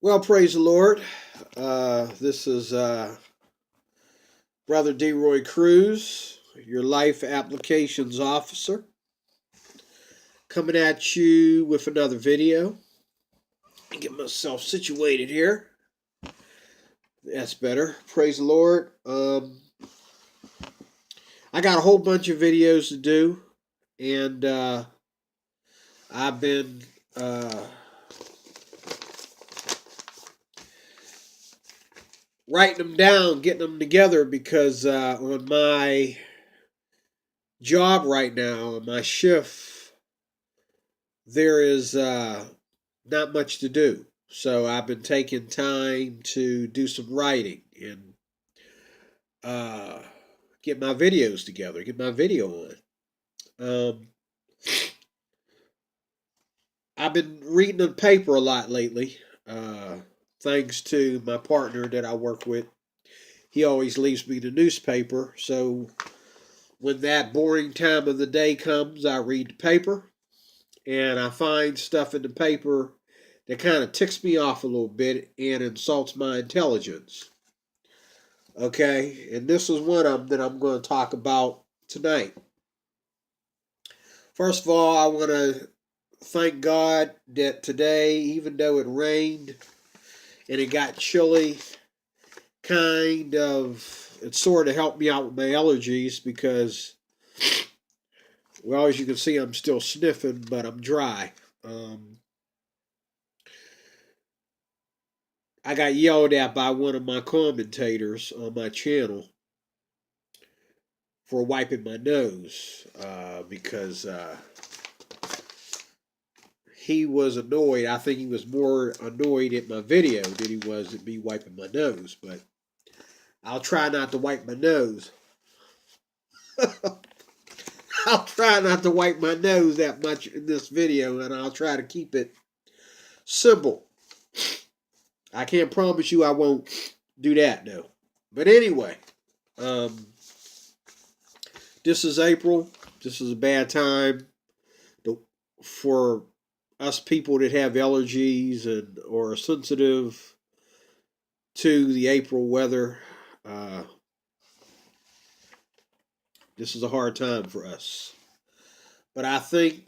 Well, praise the Lord. This is Brother DeRoy Cruz, your life applications officer, coming at you with another video. Get myself situated here. That's better. Praise the Lord. I got a whole bunch of videos to do, and I've been writing them down, getting them together because on my job right now, on my shift, there is not much to do. So I've been taking time to do some writing and uh, get my videos together, get my video on. Um, I've been reading the paper a lot lately, thanks to my partner that I work with. He always leaves me the newspaper. So when that boring time of the day comes, I read the paper and I find stuff in the paper that kind of ticks me off a little bit and insults my intelligence. Okay, and this is one of them that I'm going to talk about tonight. First of all, I want to thank God that today, even though it rained and it got chilly, it sort of helped me out with my allergies because, well, as you can see, I'm still sniffing, but I'm dry. Um, I got yelled at by one of my commentators on my channel for wiping my nose because he was annoyed. I think he was more annoyed at my video than he was at me wiping my nose. But I'll try not to wipe my nose. I'll try not to wipe my nose that much in this video, and I'll try to keep it simple. I can't promise you I won't do that, though. But anyway, um, this is April. This is a bad time for us people that have allergies and or are sensitive to the April weather. Uh, this is a hard time for us. But I think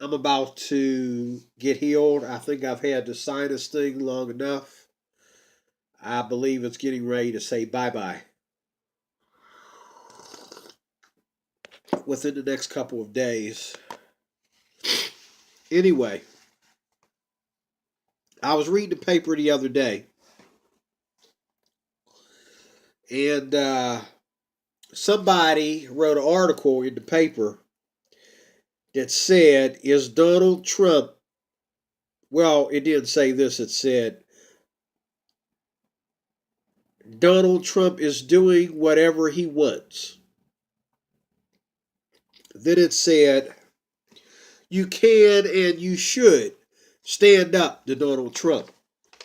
I'm about to get healed. I think I've had the sinus thing long enough. I believe it's getting ready to say bye bye within the next couple of days. Anyway, I was reading the paper the other day, and somebody wrote an article in the paper that said, is Donald Trump, well, it didn't say this, it said, Donald Trump is doing whatever he wants. Then it said, you can and you should stand up to Donald Trump.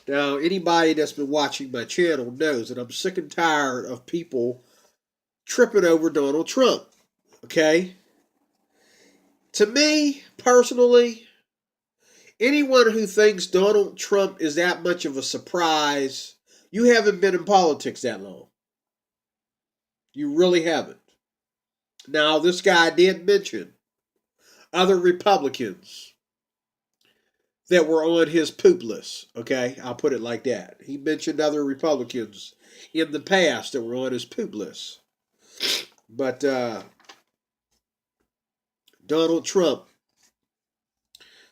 Now, anybody that's been watching my channel knows that I'm sick and tired of people tripping over Donald Trump. Okay? To me, personally, anyone who thinks Donald Trump is that much of a surprise, you haven't been in politics that long. You really haven't. Now, this guy did mention other Republicans that were on his poop list. Okay, I'll put it like that. He mentioned other Republicans in the past that were on his poop list. But Donald Trump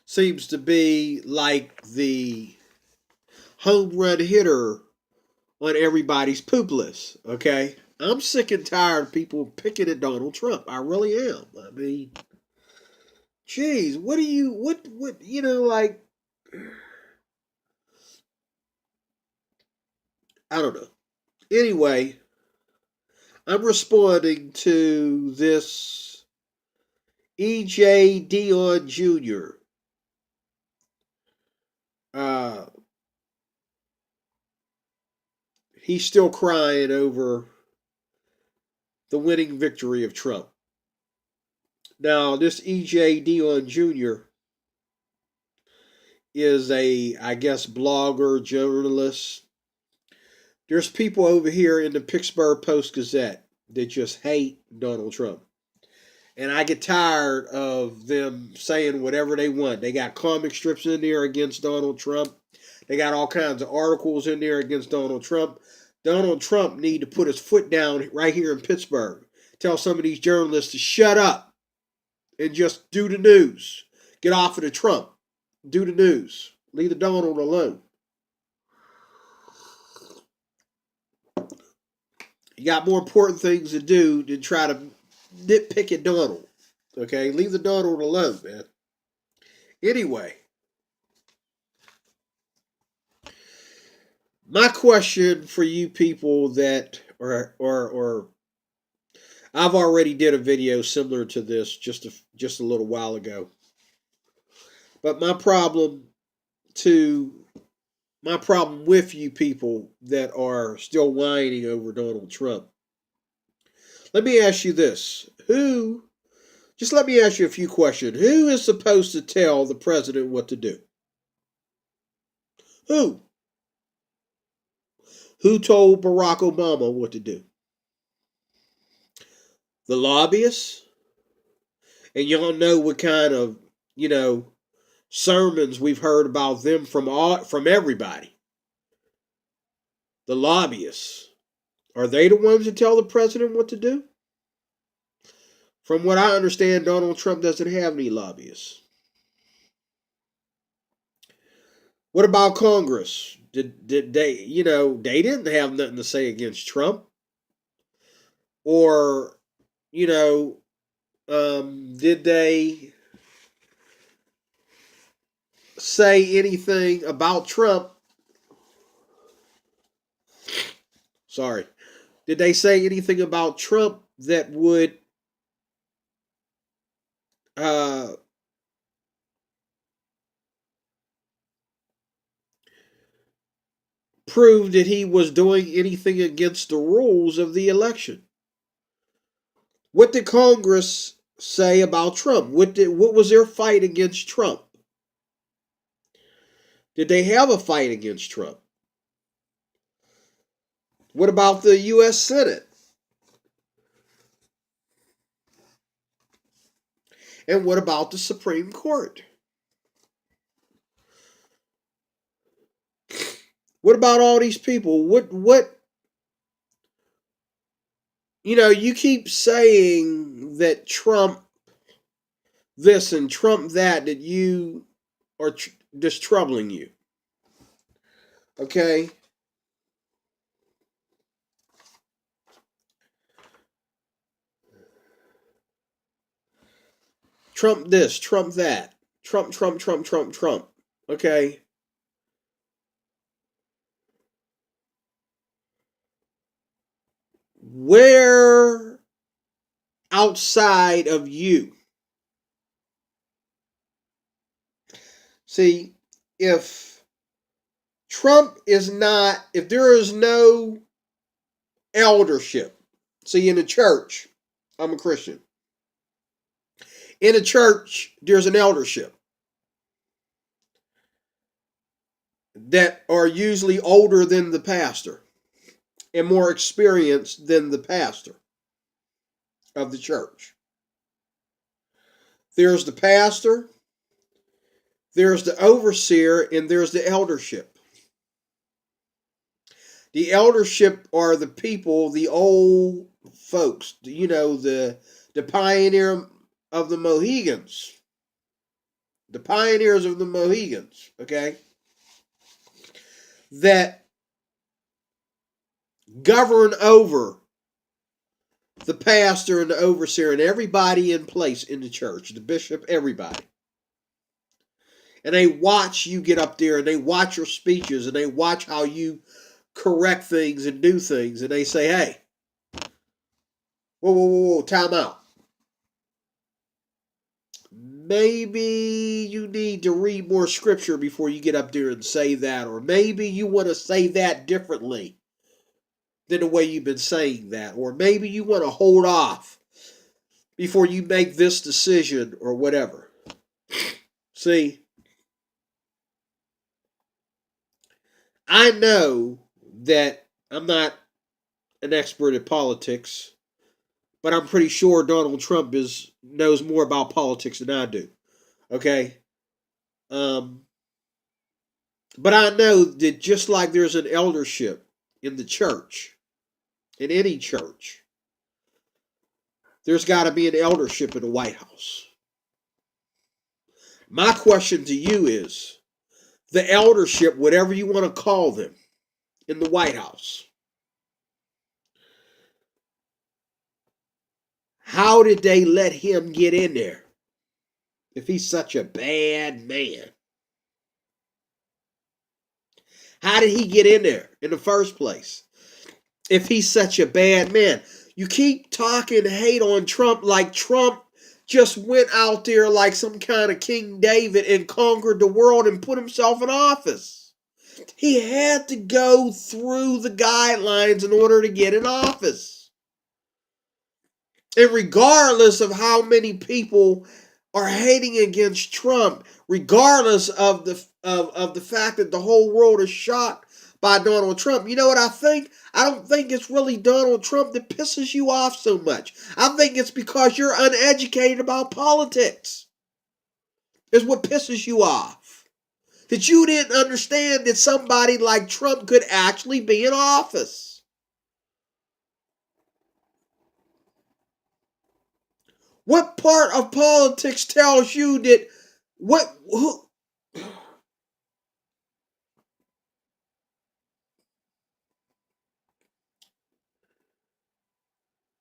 seems to be like the home run hitter on everybody's poop list. Okay, I'm sick and tired of people picking at Donald Trump. I really am. I mean, geez, what, like, I don't know. Anyway, I'm responding to this E.J. Dion Jr. Uh, he's still crying over the winning victory of Trump. Now, this E.J. Dion Jr. is a, I guess, blogger, journalist. There's people over here in the Pittsburgh Post-Gazette that just hate Donald Trump. And I get tired of them saying whatever they want. They got comic strips in there against Donald Trump. They got all kinds of articles in there against Donald Trump. Donald Trump need to put his foot down right here in Pittsburgh. Tell some of these journalists to shut up and just do the news. Get off of the Trump. Do the news. Leave the Donald alone. You got more important things to do than try to nitpick at Donald. Okay? Leave the Donald alone, man. Anyway. My question for you people that or I've already did a video similar to this just a little while ago. But my problem with you people that are still whining over Donald Trump. Let me ask you this. Let me ask you a few questions. Who is supposed to tell the president what to do? Who? Who told Barack Obama what to do? The lobbyists? And y'all know what kind of, sermons we've heard about them from everybody. The lobbyists. Are they the ones that tell the president what to do? From what I understand, Donald Trump doesn't have any lobbyists. What about Congress? Did they, they didn't have nothing to say against Trump? Or, did they say anything about Trump? Sorry. Did they say anything about Trump that would prove that he was doing anything against the rules of the election? What did Congress say about Trump? What was their fight against Trump? Did they have a fight against Trump? What about the U.S. Senate? And what about the Supreme Court? What about all these people? You keep saying that Trump this and Trump that you are just troubling you. Okay? Trump this, Trump that. Trump. Okay? Where outside of you? See, if there is no eldership, see, in a church, I'm a Christian. In a church, there's an eldership that are usually older than the pastor and more experienced than the pastor of the church. There's the pastor, there's the overseer, and there's the eldership. The eldership are the people, the old folks, the pioneer of the Mohegans. The pioneers of the Mohegans, okay? That govern over the pastor and the overseer and everybody in place in the church, the bishop, everybody. And they watch you get up there and they watch your speeches and they watch how you correct things and do things. And they say, hey, whoa, time out. Maybe you need to read more scripture before you get up there and say that. Or maybe you want to say that differently than the way you've been saying that. Or maybe you want to hold off before you make this decision or whatever. See, I know that I'm not an expert at politics, but I'm pretty sure Donald Trump knows more about politics than I do. Okay? Um, but I know that just like there's an eldership in the church, in any church, there's got to be an eldership in the White House. My question to you is the eldership, whatever you want to call them, in the White House, how did they let him get in there if he's such a bad man? How did he get in there in the first place if he's such a bad man? You keep talking hate on Trump like Trump just went out there like some kind of King David and conquered the world and put himself in office. He had to go through the guidelines in order to get in office. And regardless of how many people are hating against Trump, regardless of the fact that the whole world is shocked by Donald Trump, you know what I think? I don't think it's really Donald Trump that pisses you off so much. I think it's because you're uneducated about politics. Is what pisses you off. That you didn't understand that somebody like Trump could actually be in office. What part of politics tells you that who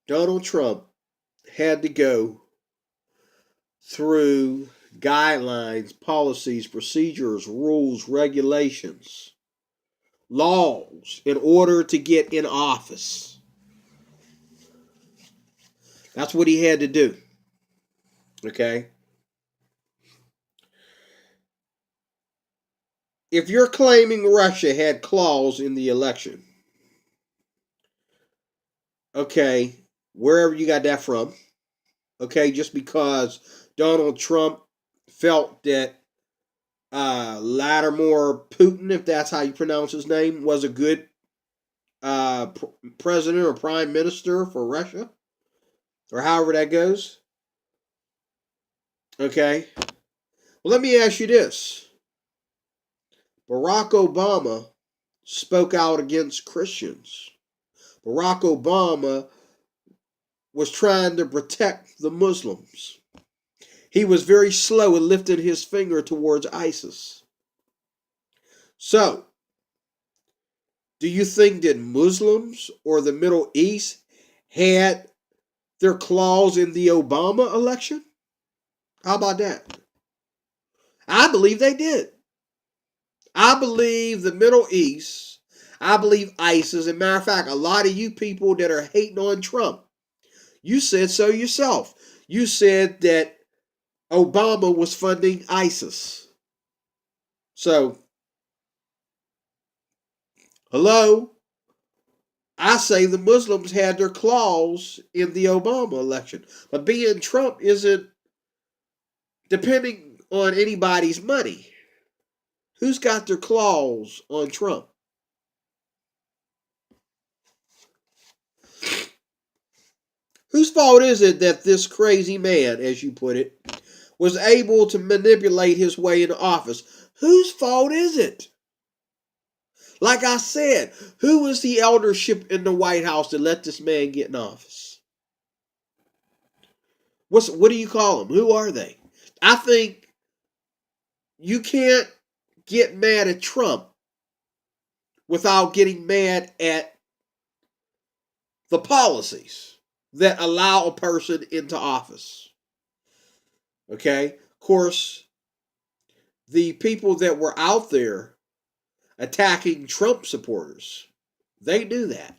Donald Trump had to go through guidelines, policies, procedures, rules, regulations, laws in order to get in office. That's what he had to do. Okay? If you're claiming Russia had claws in the election, okay, wherever you got that from, okay, just because Donald Trump felt that Vladimir Putin, if that's how you pronounce his name, was a good president or prime minister for Russia, or however that goes. Okay. Well, let me ask you this. Barack Obama spoke out against Christians. Barack Obama was trying to protect the Muslims. He was very slow in lifting his finger towards ISIS. So, do you think that Muslims or the Middle East had their claws in the Obama election? How about that? I believe they did. I believe the Middle East, I believe ISIS. As a matter of fact, a lot of you people that are hating on Trump, you said so yourself. You said that Obama was funding ISIS. So, hello? I say the Muslims had their claws in the Obama election. But being Trump isn't depending on anybody's money. Who's got their claws on Trump? Whose fault is it that this crazy man, as you put it, was able to manipulate his way into office? Whose fault is it? Like I said, who was the eldership in the White House that let this man get in office? What do you call them? Who are they? I think you can't get mad at Trump without getting mad at the policies that allow a person into office. Okay? Of course, the people that were out there attacking Trump supporters, they knew that.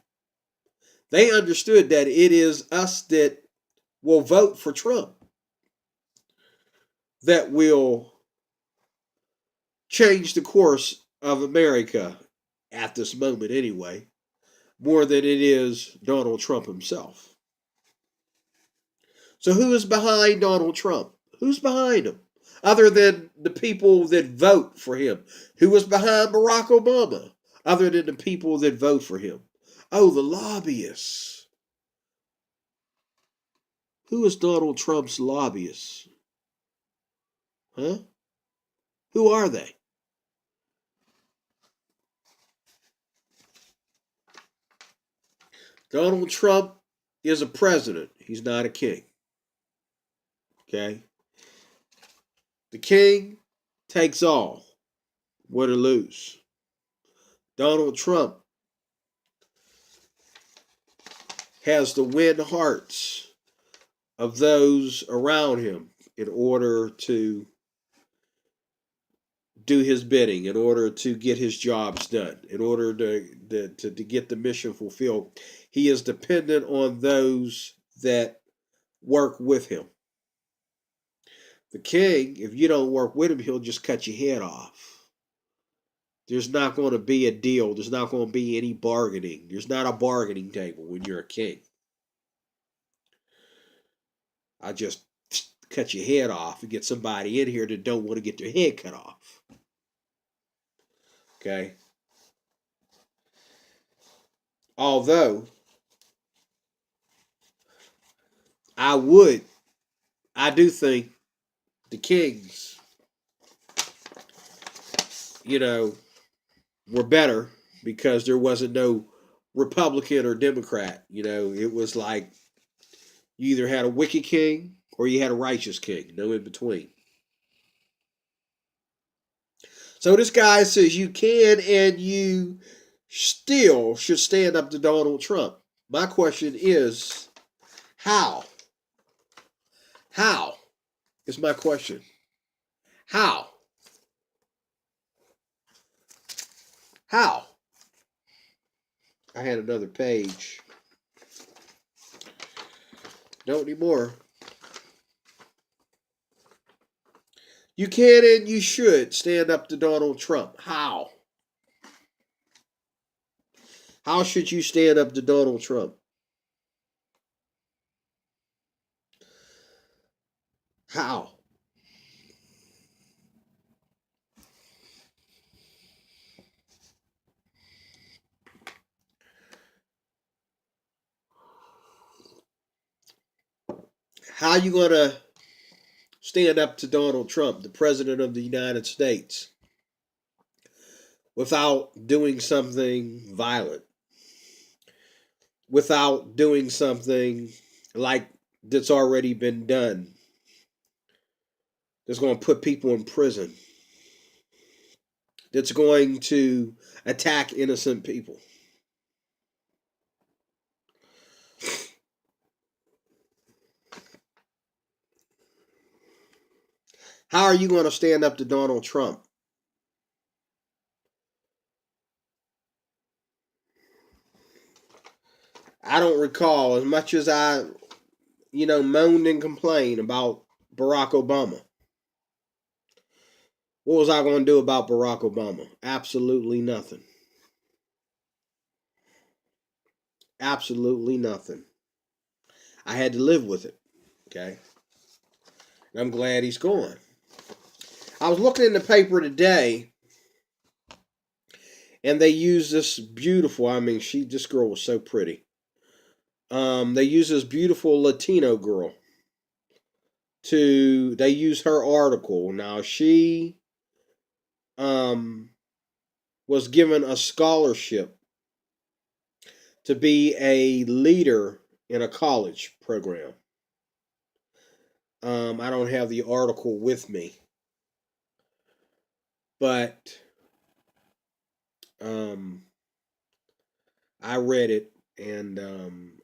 They understood that it is us that will vote for Trump that will change the course of America at this moment anyway, more than it is Donald Trump himself. So who is behind Donald Trump? Who's behind him? Other than the people that vote for him. Who was behind Barack Obama? other than the people that vote for him? Oh, the lobbyists. Who is Donald Trump's lobbyists? Huh? Who are they? Donald Trump is a president. He's not a king. Okay? The king takes all, win or lose. Donald Trump has to win hearts of those around him in order to do his bidding, in order to get his jobs done, in order to get the mission fulfilled. He is dependent on those that work with him. The king, if you don't work with him, he'll just cut your head off. There's not going to be a deal. There's not going to be any bargaining. There's not a bargaining table when you're a king. I just cut your head off and get somebody in here that don't want to get their head cut off. Okay? Although, I do think the kings, were better because there wasn't no Republican or Democrat. It was like you either had a wicked king or you had a righteous king, no in between. So this guy says you can and you still should stand up to Donald Trump. My question is, how? How is my question. How? How? I had another page. Don't anymore. You can and you should stand up to Donald Trump. How? How should you stand up to Donald Trump? How? How you going to stand up to Donald Trump, the President of the United States, without doing something violent? Without doing something like that's already been done, that's going to put people in prison, that's going to attack innocent people. How are you going to stand up to Donald Trump? I don't recall, as much as I, moaned and complained about Barack Obama. What was I going to do about Barack Obama? Absolutely nothing. Absolutely nothing. I had to live with it. Okay? And I'm glad he's gone. I was looking in the paper today, and they used this beautiful, this girl was so pretty. They used this beautiful Latino girl they use her article. Now, she was given a scholarship to be a leader in a college program. I don't have the article with me, but I read it, and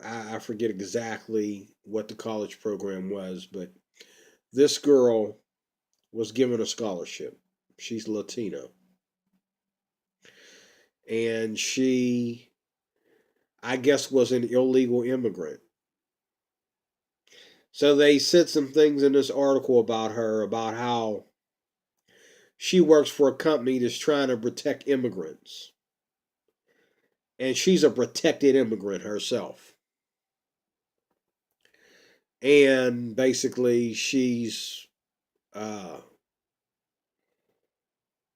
I forget exactly what the college program was, but this girl was given a scholarship. She's Latino. And she, I guess, was an illegal immigrant. So they said some things in this article about her, about how she works for a company that's trying to protect immigrants. And she's a protected immigrant herself. And basically, she's,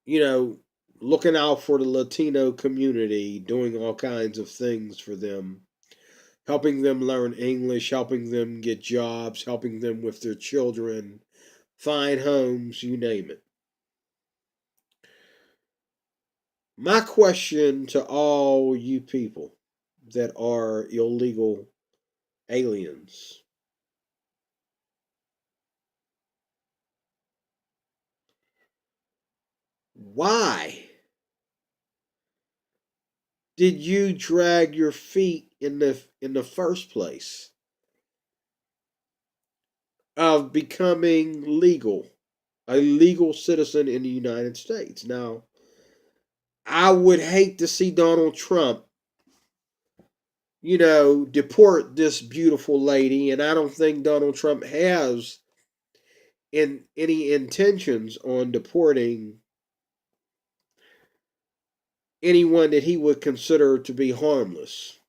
you know, looking out for the Latino community, doing all kinds of things for them, helping them learn English, helping them get jobs, helping them with their children, find homes, you name it. My question to all you people that are illegal aliens: why did you drag your feet in the first place of becoming a legal citizen in the United States? Now, I would hate to see Donald Trump, deport this beautiful lady, and I don't think Donald Trump has any intentions on deporting anyone that he would consider to be harmless.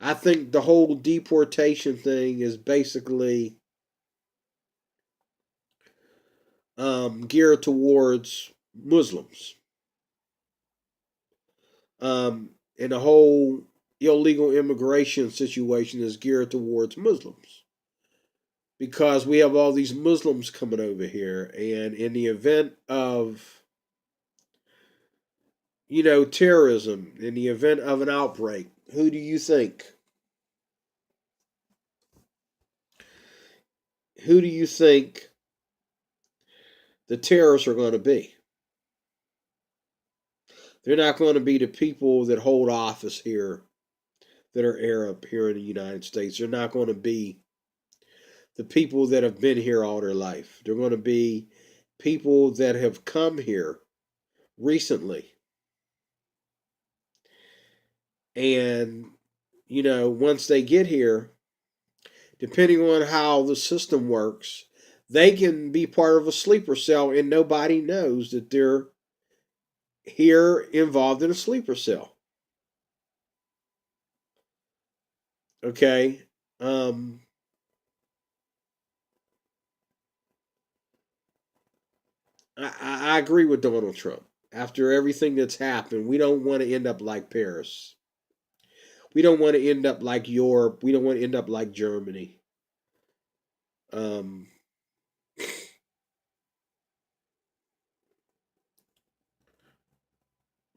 I think the whole deportation thing is basically geared towards Muslims. And the whole illegal immigration situation is geared towards Muslims because we have all these Muslims coming over here, and in the event of terrorism, in the event of an outbreak, who do you think? Who do you think the terrorists are going to be? They're not going to be the people that hold office here that are Arab here in the United States. They're not going to be the people that have been here all their life. They're going to be people that have come here recently. And, once they get here, depending on how the system works, they can be part of a sleeper cell and nobody knows that they're here involved in a sleeper cell. Okay? I agree with Donald Trump. After everything that's happened, we don't want to end up like Paris. We don't want to end up like Europe. We don't want to end up like Germany. Um,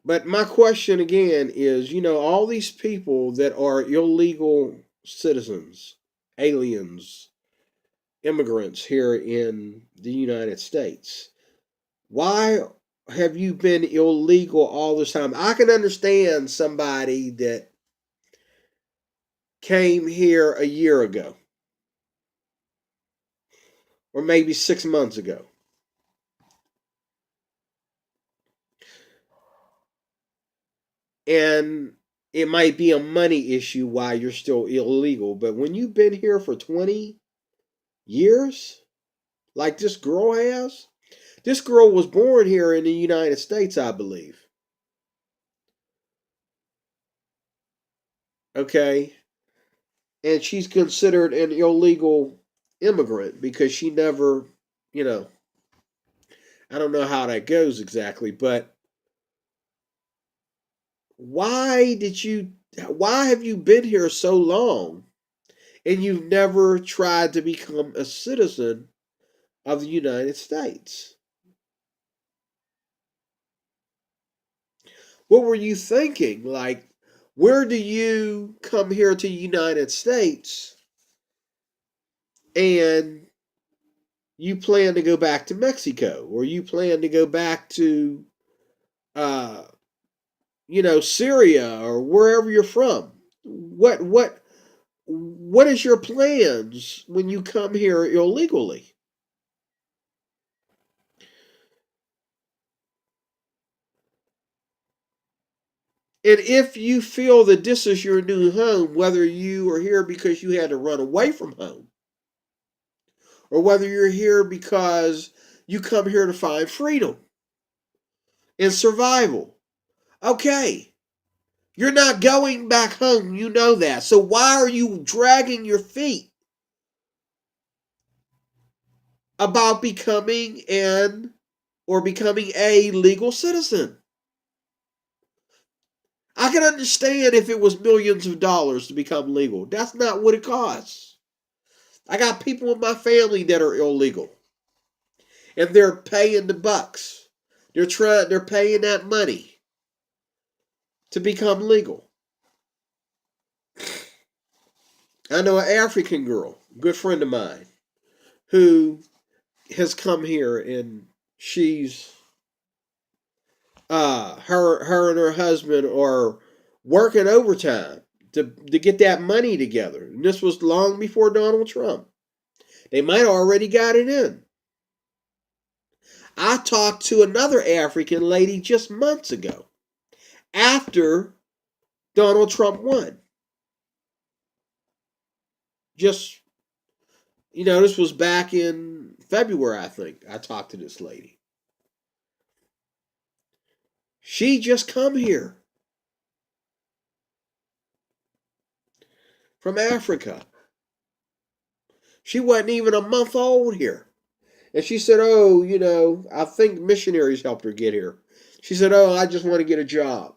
but my question again is, all these people that are illegal citizens, aliens, immigrants here in the United States, why have you been illegal all this time? I can understand somebody that came here a year ago or maybe 6 months ago. And it might be a money issue why you're still illegal. But when you've been here for 20 years, like this girl has, this girl was born here in the United States, I believe. Okay. And she's considered an illegal immigrant because she never, you know, I don't know how that goes exactly, but why did you why have you been here so long and you've never tried to become a citizen of the United States? What were you thinking? Like, where do you come here to the United States and you plan to go back to Mexico or you plan to go back to uh Syria or wherever you're from? What is your plans when you come here illegally? And if you feel that this is your new home, whether you are here because you had to run away from home, or whether you're here because you come here to find freedom and survival, okay, you're not going back home. You know that. So why are you dragging your feet about becoming an or becoming a legal citizen. I can understand if it was millions of dollars to become legal. That's not what it costs. I got people in my family that are illegal, and they're paying the bucks. They're paying that money to become legal. I know an African girl, good friend of mine, who has come here, and she's her and her husband are working overtime to get that money together. And this was long before Donald Trump. They might have already got it in. I talked to another African lady just months ago after Donald Trump won. Just, this was back in February, I think. I talked to this lady. She just come here from Africa. She wasn't even a month old here. And she said, oh, I think missionaries helped her get here. She said, oh, I just want to get a job.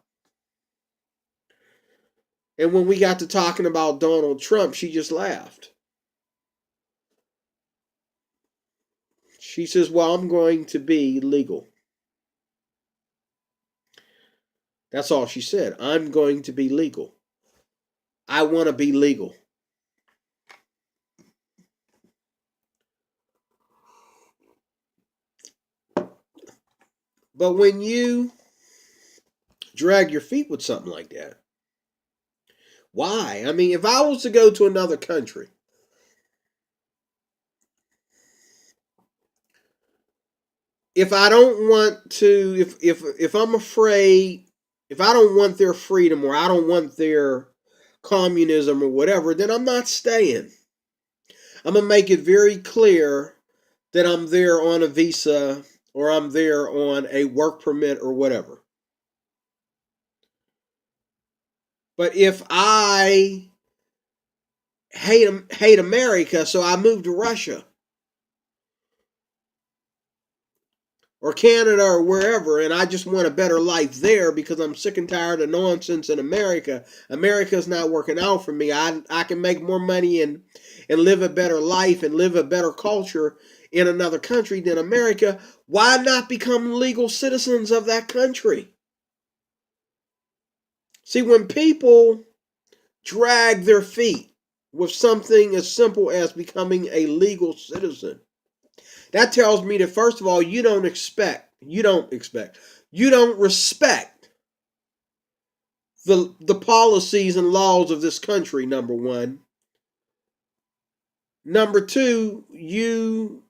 And when we got to talking about Donald Trump, she just laughed. She says, well, I'm going to be legal. That's all she said. I'm going to be legal. I want to be legal. But when you drag your feet with something like that, why? I mean, if I was to go to another country, if I don't want to, if I'm afraid, if I don't want their freedom or I don't want their communism or whatever, then I'm not staying. I'm going to make it very clear that I'm there on a visa or I'm there on a work permit or whatever. But if I hate America, so I move to Russia or Canada or wherever, and I just want a better life there because I'm sick and tired of nonsense in America. America's not working out for me. I can make more money and live a better life and live a better culture in another country than America. Why not become legal citizens of that country? See, when people drag their feet with something as simple as becoming a legal citizen, that tells me that, first of all, you don't respect the policies and laws of this country, number one. Number two, you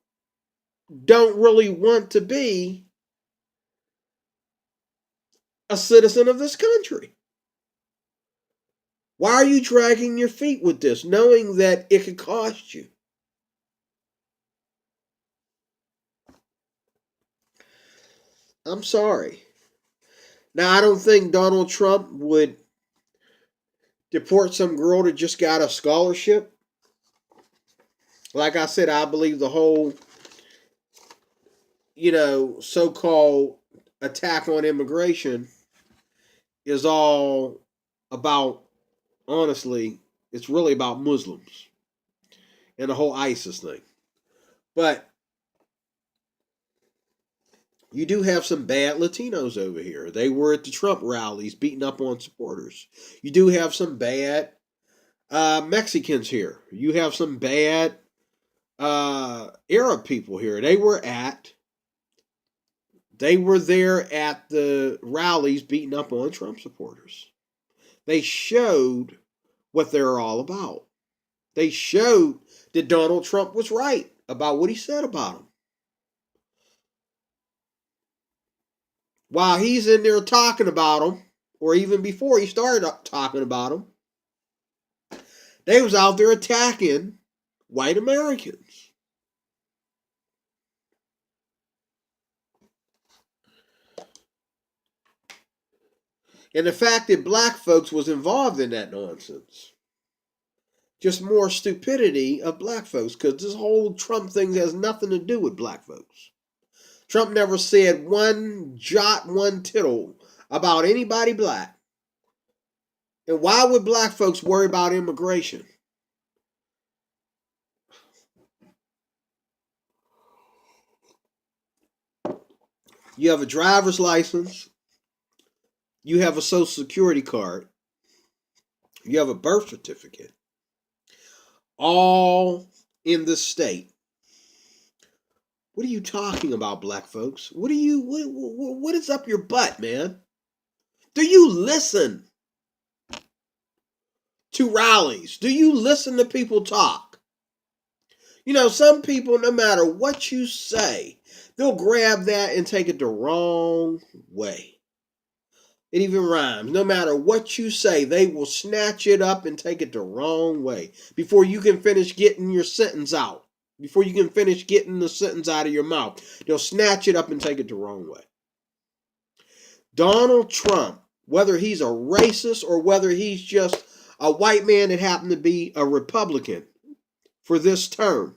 don't really want to be a citizen of this country. Why are you dragging your feet with this, knowing that it could cost you? I'm sorry. Now, I don't think Donald Trump would deport some girl that just got a scholarship. Like I said, I believe the whole, so-called attack on immigration is all about, honestly, it's really about Muslims and the whole ISIS thing. But you do have some bad Latinos over here. They were at the Trump rallies beating up on supporters. You do have some bad Mexicans here. You have some bad Arab people here. They were there at the rallies beating up on Trump supporters. They showed what they're all about. They showed that Donald Trump was right about what he said about them. While he's in there talking about them, or even before he started talking about them, they was out there attacking white Americans. And the fact that black folks was involved in that nonsense. Just more stupidity of black folks, because this whole Trump thing has nothing to do with black folks. Trump never said one jot, one tittle about anybody black. And why would black folks worry about immigration? You have a driver's license. You have a social security card. You have a birth certificate. All in this state. What are you talking about, black folks? What is up your butt, man? Do you listen to rallies? Do you listen to people talk? You know, some people, no matter what you say, they'll grab that and take it the wrong way. It even rhymes. No matter what you say, they will snatch it up and take it the wrong way before you can finish getting your sentence out. Before you can finish getting the sentence out of your mouth, they'll snatch it up and take it the wrong way. Donald Trump, whether he's a racist or whether he's just a white man that happened to be a Republican for this term,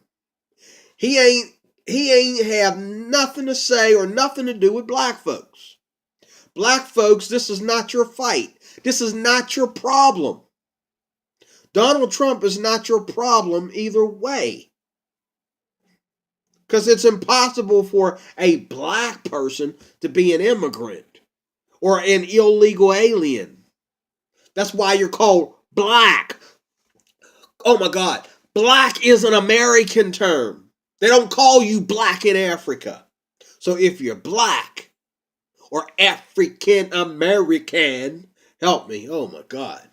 he ain't have nothing to say or nothing to do with black folks. Black folks, this is not your fight. This is not your problem. Donald Trump is not your problem either way. Because it's impossible for a black person to be an immigrant or an illegal alien. That's why you're called black. Oh my God. Black is an American term. They don't call you black in Africa. So if you're black or African American, help me, oh my God,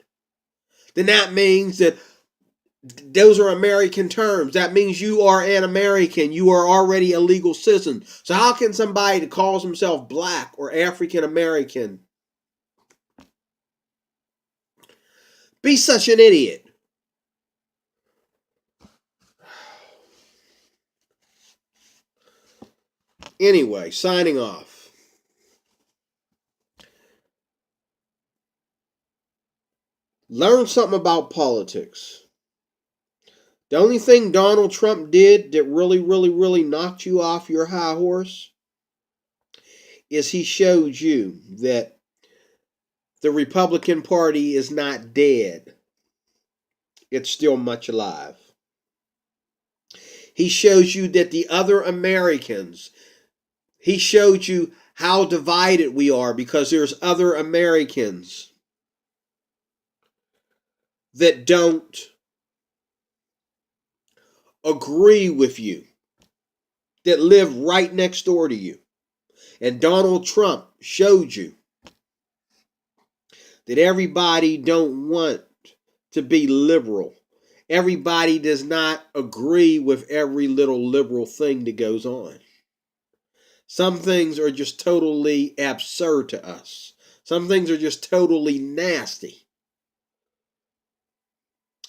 then that means that those are American terms. That means you are an American. You are already a legal citizen. So how can somebody that calls himself black or African American be such an idiot? Anyway, signing off. Learn something about politics. The only thing Donald Trump did that really knocked you off your high horse is he showed you that the Republican Party is not dead. It's still much alive. He shows you that the other Americans, he showed you how divided we are because there's other Americans that don't agree with you, that live right next door to you. And Donald Trump showed you that everybody don't want to be liberal. Everybody does not agree with every little liberal thing that goes on. Some things are just totally absurd to us. Some things are just totally nasty.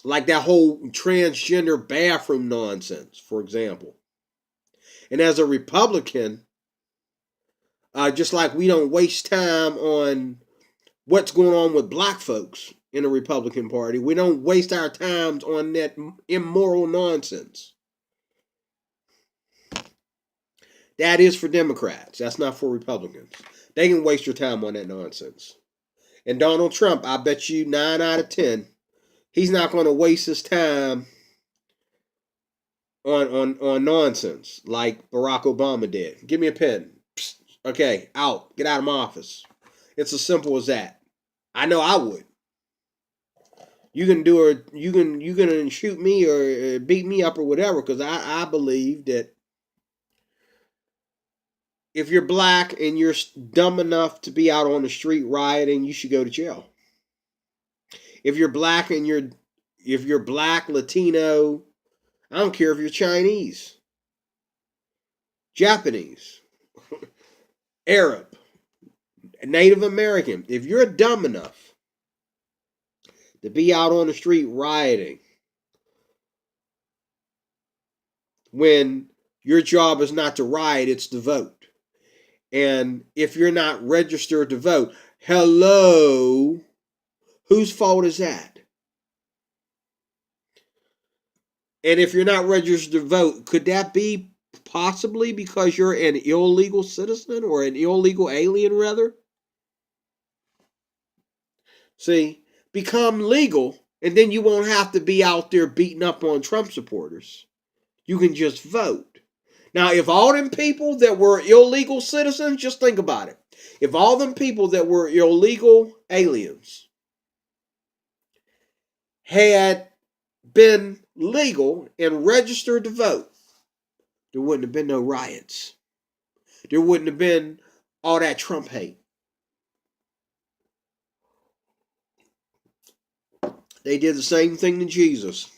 Like that whole transgender bathroom nonsense, for example. And as a Republican, just like we don't waste time on what's going on with black folks in the Republican Party, we don't waste our times on that immoral nonsense. That is for Democrats. That's not for Republicans. They can waste your time on that nonsense. And Donald Trump, I bet you 9 out of 10, he's not going to waste his time on nonsense like Barack Obama did. Give me a pen. Psst. Okay, out. Get out of my office. It's as simple as that. I know I would. You can do it. You can shoot me or beat me up or whatever, because I believe that if you're black and you're dumb enough to be out on the street rioting, you should go to jail. If you're black and if you're black, Latino, I don't care if you're Chinese, Japanese, Arab, Native American, if you're dumb enough to be out on the street rioting when your job is not to riot, it's to vote. And if you're not registered to vote, hello, whose fault is that? And if you're not registered to vote, could that be possibly because you're an illegal citizen or an illegal alien, rather. See, become legal, and then you won't have to be out there beating up on Trump supporters. You can just vote. Now, if all them people that were illegal citizens, just think about it. If all them people that were illegal aliens had been legal and registered to vote, there wouldn't have been no riots. There wouldn't have been all that Trump hate. They did the same thing to Jesus.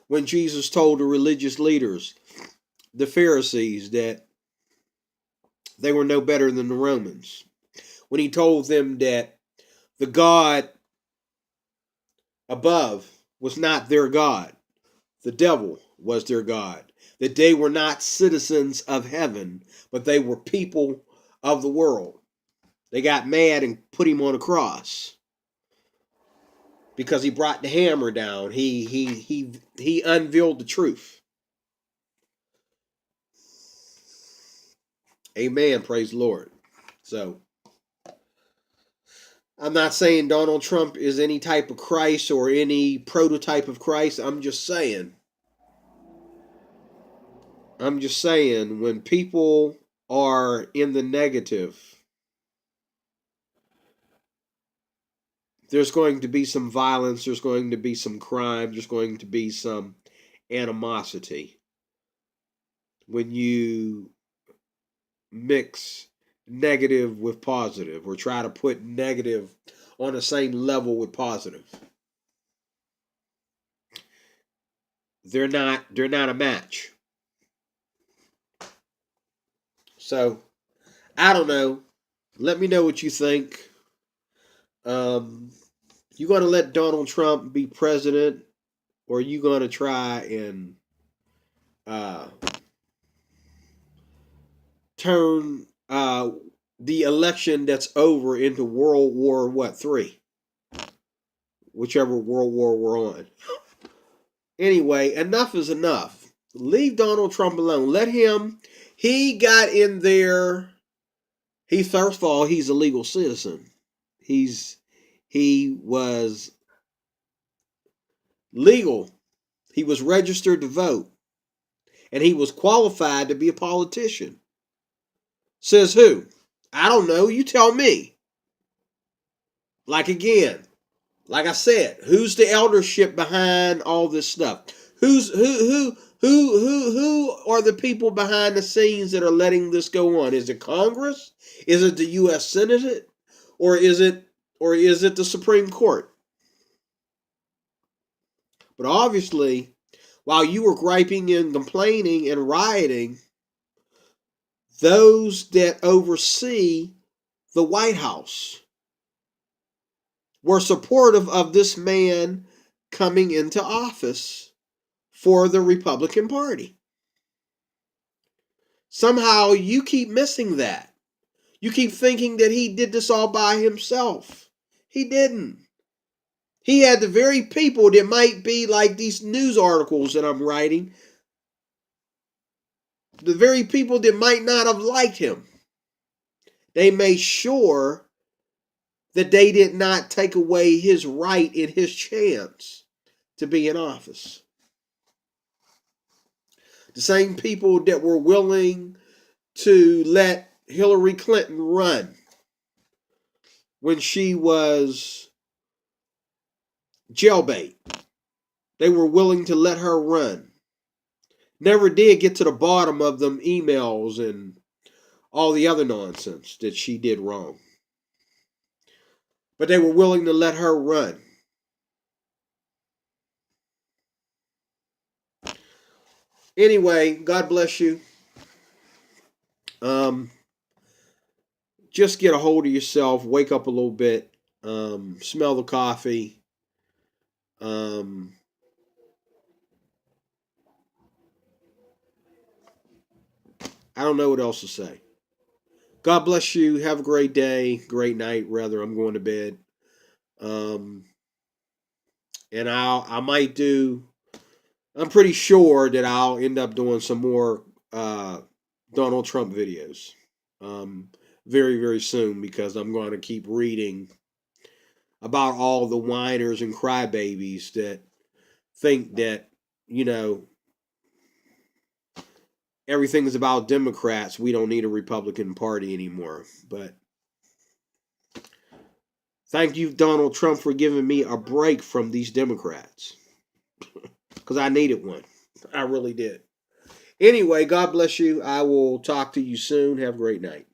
When Jesus told the religious leaders, the Pharisees, that they were no better than the Romans. When he told them that the God above was not their God, the devil was their God. That they were not citizens of heaven, but they were people of the world. They got mad and put him on a cross because he brought the hammer down. He unveiled the truth. Amen. Praise the Lord. So, I'm not saying Donald Trump is any type of Christ or any prototype of Christ. I'm just saying when people are in the negative, there's going to be some violence, there's going to be some crime, there's going to be some animosity when you mix negative with positive or try to put negative on the same level with positive. They're not a match. So, I don't know. Let me know what you think. You going to let Donald Trump be president, or are you going to try and turn the election that's over into World War III? Whichever World War we're on. Anyway, enough is enough. Leave Donald Trump alone. Let him. He got in there. First of all, he's a legal citizen. He was legal. He was registered to vote. And he was qualified to be a politician. Says who? I don't know. You tell me. Like again, like I said, who's the eldership behind all this stuff? Who are the people behind the scenes that are letting this go on? Is it Congress? Is it the U.S. Senate? Or is it the Supreme Court? But obviously, while you were griping and complaining and rioting, those that oversee the White House were supportive of this man coming into office for the Republican Party. Somehow you keep missing that. You keep thinking that he did this all by himself. He didn't. He had the very people that might be like these news articles that I'm writing, the very people that might not have liked him. They made sure that they did not take away his right and his chance to be in office. The same people that were willing to let Hillary Clinton run when she was jailbait. They were willing to let her run. Never did get to the bottom of them emails and all the other nonsense that she did wrong. But they were willing to let her run. Anyway, God bless you. Just get a hold of yourself. Wake up a little bit. Smell the coffee. I don't know what else to say. God bless you. Have a great day, great night. Rather, I'm going to bed. And I might do. I'm pretty sure that I'll end up doing some more Donald Trump videos very, very soon, because I'm going to keep reading about all the whiners and crybabies that think that, you know, everything is about Democrats. We don't need a Republican Party anymore. But thank you, Donald Trump, for giving me a break from these Democrats, because I needed one. I really did. Anyway, God bless you. I will talk to you soon. Have a great night.